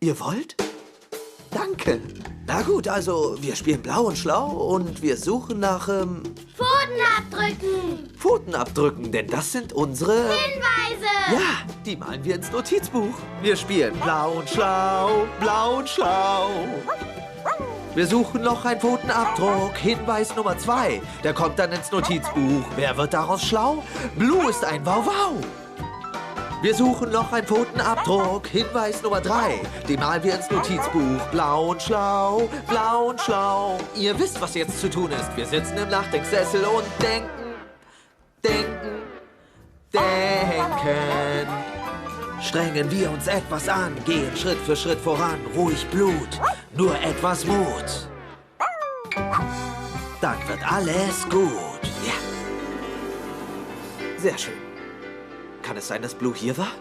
Ihr wollt? Danke. Na gut, also wir spielen blau und schlau und wir suchen nach Pfotenabdrücken. Pfotenabdrücken, denn das sind unsere... Hinweise. Ja, die malen wir ins Notizbuch. Wir spielen blau und schlau, blau und schlau. Wir suchen noch einen Pfotenabdruck. Hinweis Nummer 2. Der kommt dann ins Notizbuch. Wer wird daraus schlau? Blue ist ein Wauwau. Wir suchen noch einen Pfotenabdruck. Hinweis Nummer 3. Den malen wir ins Notizbuch. Blau und schlau, blau und schlau. Ihr wisst, was jetzt zu tun ist. Wir sitzen im Nachdenksessel und denken, denken, denken. Strengen wir uns etwas an, gehen Schritt für Schritt voran. Ruhig Blut, nur etwas Mut. Dann wird alles gut. Ja. Sehr schön. Kann es sein, dass Blue hier war?